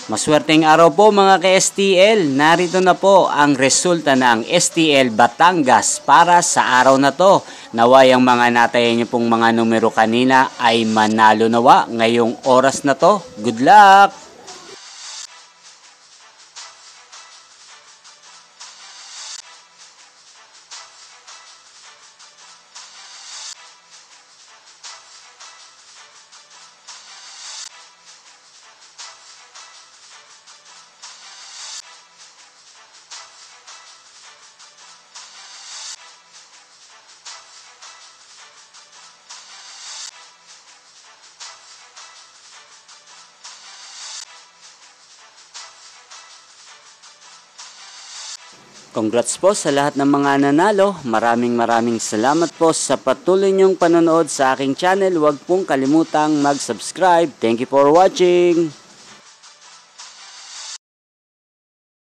Maswerteng araw po mga ka-STL. Narito na po ang resulta ng STL Batangas para sa araw na to. Naway ang mga natayan niyo pong mga numero kanina ay manalo nawa ngayong oras na to. Good luck! Congrats po sa lahat ng mga nanalo. Maraming salamat po sa patuloy niyong panonood sa aking channel. Huwag pong kalimutang mag-subscribe. Thank you for watching.